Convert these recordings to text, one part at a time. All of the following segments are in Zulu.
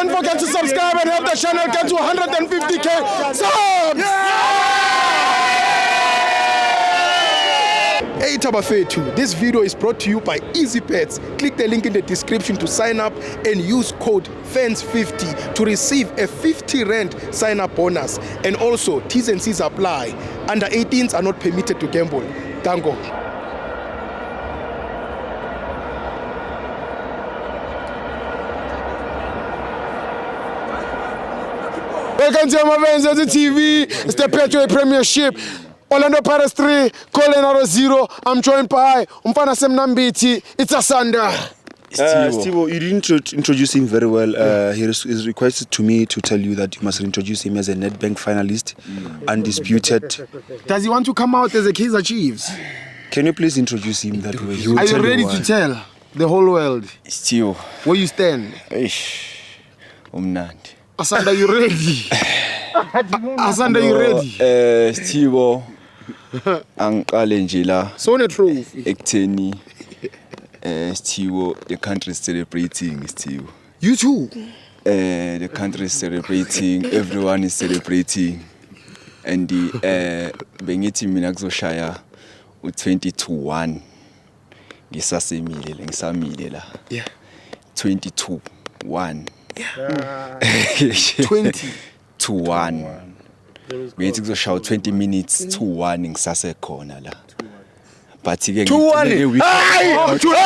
don't forget to subscribe and help the channel get to 150k subs. Hey Tabafetu, this video is brought to you by EasyPets. Click the link in the description to sign up and use code FANS50 to receive a 50 Rand sign up bonus. And also, T's and C's apply. Under 18s are not permitted to gamble. Tango. Welcome to my friends on the TV. It's the Petro Premiership. Orlando Pirates 3, Colorado 0. I'm joined by Umfana Semnambiti. It's Asanda. Steve, you didn't introduce him very well. He is requested to me to tell you that you must introduce him as a Nedbank finalist, undisputed. Does he want to come out as a Kaizer Chiefs? Can you please introduce him that way? Are you ready to tell the whole world Steve, where you stand? umnandi. Asanda, you ready? Asanda, you ready? Steve, angiqale nje la So ne trophy. ekutheni Steve, the country is celebrating. Steve, You too. the country is celebrating, everyone is celebrating, and bengithi mina kuzoshaya u-22-1 ngisamile la. Yeah. 22-1. Yeah. 20-1. Bengithi kuzoshaya 20 minutes 2-1 ngisasekhona la. But again, 2-1. Hey! It's good.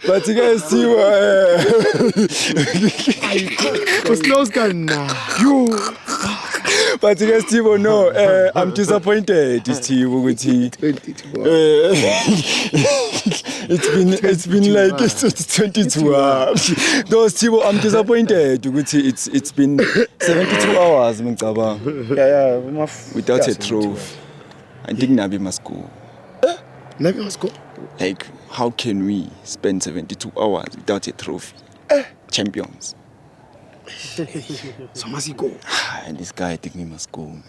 but again, Steve, but again, Steve, no, I'm disappointed, Steve. It's been like it's 22 hours. No, Steve, I'm disappointed. It's been 72 hours, without a trophy. I think Nabi must go. Nabi must go. Like, how can we spend 72 hours without a trophy? Champions. So must he go? And this guy, I think he must go, man.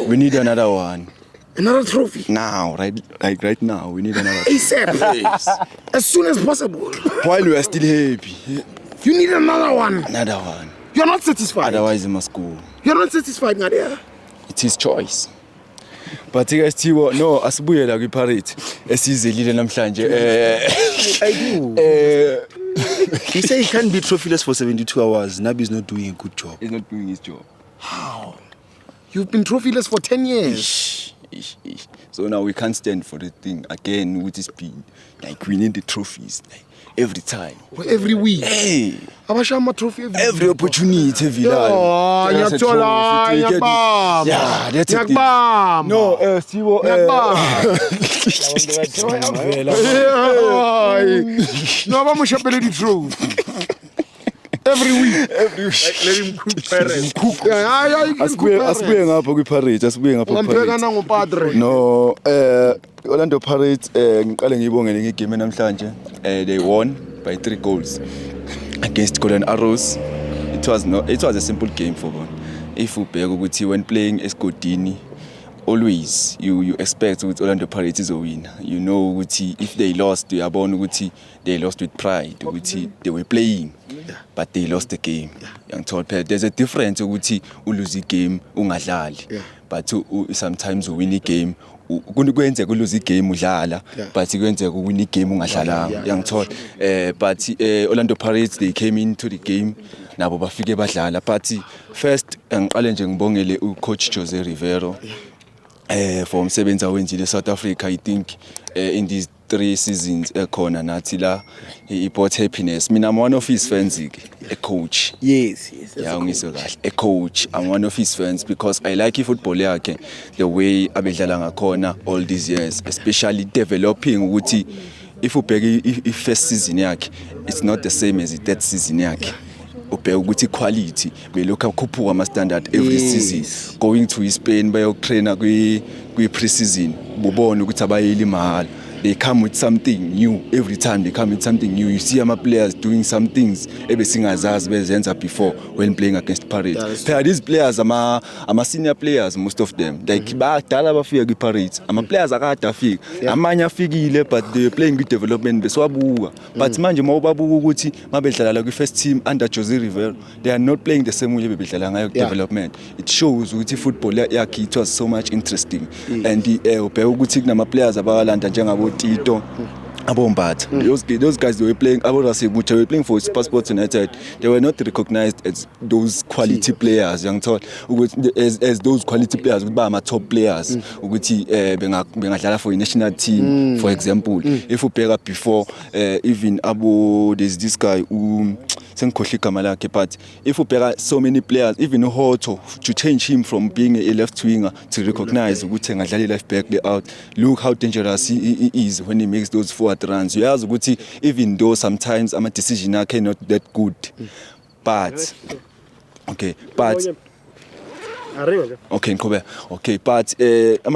We need another one. Another trophy? Now, right now, we need another ASAP. Yes. As soon as possible. While we are still happy. You need another one. Another one. You're not satisfied. Otherwise, he must go. You're not satisfied, Nadia. It's his choice. But Steve, no, asibuye la kwiPirates esizilile namhlanje. I do. He said he can't be trophyless for 72 hours. Nabi is not doing a good job. He's not doing his job. How? You've been trophyless for 10 years. Ish. So now we can't stand for the thing again with this speed. Like, we need the trophies, like, every time. Well, every week. Hey! Abashama trophy Every opportunity, every Oh, Nyatola, Nyabam. Yeah, that's it. Nyabam. No, Steve, No, I'm going to the truth. Every week. Let him cook parents. Asibuye ngapha kwiPirates, No, Orlando Pirates ngiqale ngibonge ngegame namhlanje. They won by 3 goals against Golden Arrows. It was a simple game for them. If you bheka ukuthi when playing esigodini, always you expect ukuthi Orlando Pirates is a winner. You know ukuthi if they lost, uyabona ukuthi they lost with pride, ukuthi they were playing but they lost the game. There's a difference ukuthi lose a game ungadlali, but sometimes you win a game. Kwenzeka lose game udlala, but kwenzeka win a game ungadlalanga. But Orlando Pirates, they came into the game nabo bafike badlala. But first ngiqale nje ngibongele ucoach Jose Rivero for umsebenzi awenzile South Africa. I think in these 3 seasons khona nathi la he brought happiness. Mina I'm one of his fans, a coach. Yes. A coach. I'm one of his fans because I like football yakhe, the way abedlala ngakhona all these years, especially developing ukuthi if ubheka first season yakhe, it's not the same as the third season yakhe. Ubheka ukuthi quality belokhu akhuphuka ama standard every season, going to Spain bayotraina kwi pre-season, bubona ukuthi abayeli mahalo. They come with something new every time. They come with something new. You see, players doing some things ebesingazazi bezenza before when playing against Pirates. These players ama senior players, most of them. Like badala bafika kwi-Pirates. Ama players akade afika. Amanye afikile but they playing with development beswabuka. But manje mawubabuka ukuthi mabedlala la kwi-first team under Jose Rivero, they are not playing the same way bebedlala ngayo development. It shows ukuthi football yakhe it was so much interesting. And ubheka ukuthi kunama players abalanda njengabo Tito Abombat. Those guys they were playing they were playing for Passport United. They were not recognized as those quality players, young told as those quality players would be top players ukuthi bengadlala for a national team, for example. If you pick up before even there's this guy but if you pick so many players, even Hoto, to change him from being a left winger to recognize ukuthi left back out, look how dangerous he is when he makes those forward runs. You have to even though sometimes I'm a decision not that good, but okay, but I'm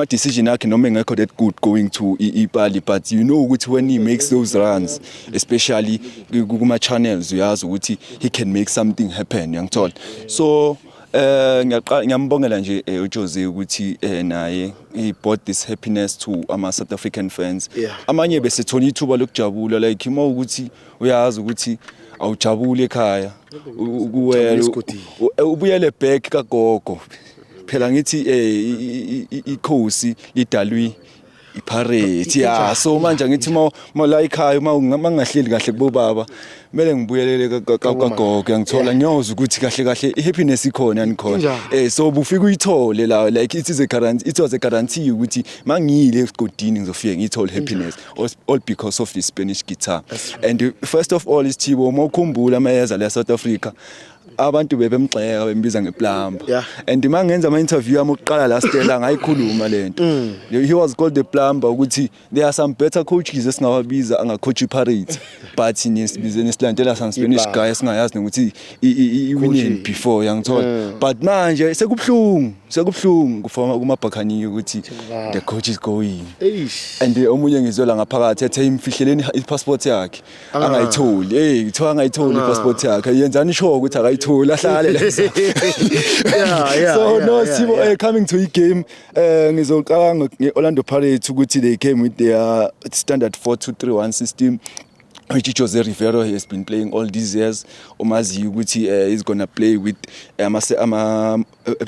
a decision I can not make that good going to Ipali, but you know when he makes those runs, especially Google channels, you have to he can make something happen, young told. So ngiyambongela nje uJose ukuthi naye he brought this happiness to ama South African fans. Amanye besethola ithuba lokujabula like uma ukuthi uyazi ukuthi awujabule ekhaya ubuyele back kagogo phela ngithi ikhosi lidalwi iPirates so manje ngithi la ekhaya mangahleli kahle kubobaba kumele ngibuyelele kagogo ngithola ngiyozwa ukuthi kahle ihappiness ikhona yanikhona so bufika uyithole la like it was a guarantee ukuthi mangiyile esigodini ngizofika ngithole happiness all because of the Spanish guitar. And first of all is Thibo mawukhumbula amayeza la South Africa abantu bebemgxeka bembiza ngeplumber and mangenza ama interview ami oqala la Stella ngayikhuluma lento he was called the plumber ukuthi there are some better coaches esingawabiza angacoach iPirates but nisibizeni silandela some Spanish guy esingayazi ukuthi i-winning before yangithola but manje sekubhlungu kufoma kumaBhakaniyo ukuthi the coach is going and omunye ngizwela ngaphakathi ethe imfihleleni ipassport yakhe angayitholi kuthiwa angayitholi ipassport yakhe yenzani sure ukuthi akayitholi ahlale la so no Thibo coming to a game ngizoqala ngeOrlando Pirates ukuthi they came with their standard 4-2-3-1 system which Jose Rivero has been playing all these years. Omazi ukuthi he's gonna play with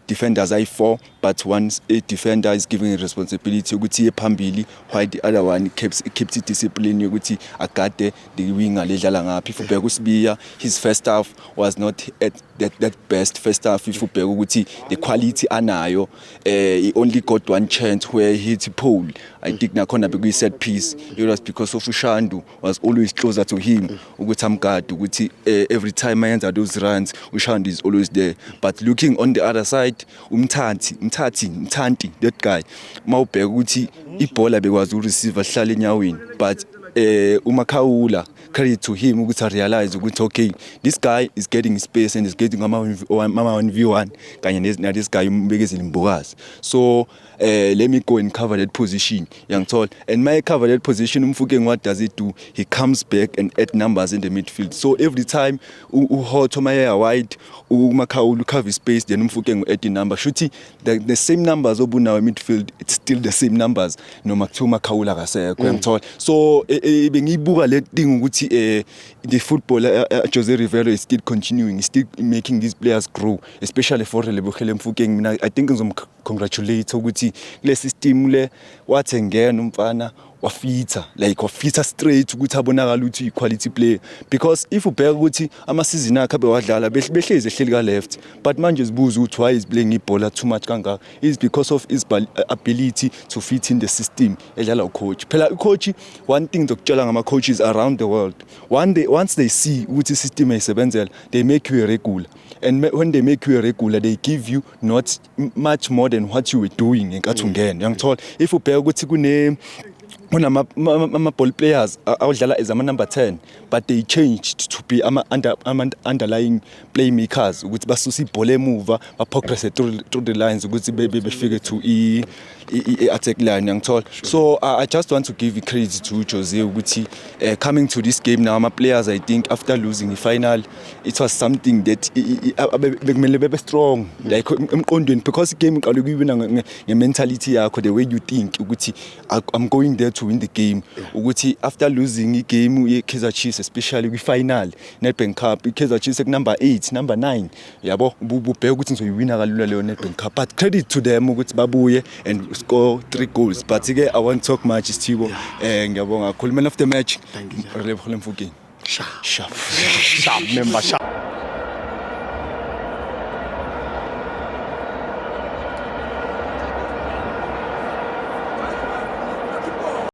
defenders I4, but once a defender is given a responsibility ukuthi ephambili while the other one keeps it discipline ukuthi agade the winger ledlala ngaphi. If ubheka uSibiya his first half was not at that best first half. If ubheka ukuthi the quality anayo he only got one chance where he hit pole. I think nakhona bekuyi set piece. It was because of Ushandu was always closer to him ukuthi amgade ukuthi every time ayenza those runs Ushandu is always there. But looking on the other side Mthanti that guy mawubheka ukuthi ibhola bekwazi ureceive ahlala enyaweni but uMakhawula credit to him ukuthi realize ukuthi okay this guy is getting space and is getting ama 1v1 kanye na this guy umbekezile Mbokazi so let me go and cover that position young told and my cover that position Mfukeng what does it do he comes back and add numbers in the midfield so every time uHoto maya wide uMakhawula cover space then Mfukeng add the number shuthi the same numbers obunawo midfield it's still the same numbers noma kuthiwa uMakhawula akasekho young told so bengiyibuka le thing ukuthi the football Jose Rivero is still continuing, is still making these players grow, especially for Relebohile Mfukeng. I think congratulate ukuthi le system le wathi ngena umfana wafita straight ukuthi abonakala ukuthi quality player because if ubheka ukuthi ama season akhe bewadlala behlezi ehleli ka left but manje sibuza ukuthi why is playing ibhola too much kangaka is because of his ability to fit in the system edlala ucoach phela ucoach one thing zokutshela ngama coaches around the world once they see ukuthi system ayisebenzela they make you a regular and when they make you a regular they give you not much more than what you were doing enkathi ungena ngithola if ubheka ukuthi ball players awudlala as number 10 but they changed to be underlying playmakers ukuthi basusa ibhola emuva ba progress through the lines ukuthi befike to attack line ngithola. So I just want to give credit to Jose ukuthi coming to this game now, my players, I think after losing the final, it was something that bekumele bebe strong like emqondweni, because game uqala ukuwina nge-mentality yakho, the way you think ukuthi I'm going there to win the game, ukuthi after losing the game ye-Kaizer Chiefs, especially kwi-final Nedbank Cup, i-Kaizer Chiefs number 8 number 9 yabo bubheka ukuthi ngizoyiwina kalula leyo Nedbank Cup, but credit to them ukuthi babuye and score 3 goals. But again, I won't talk much, Stibo. Ngiyabonga. Man of the match. Sharp member, sharp.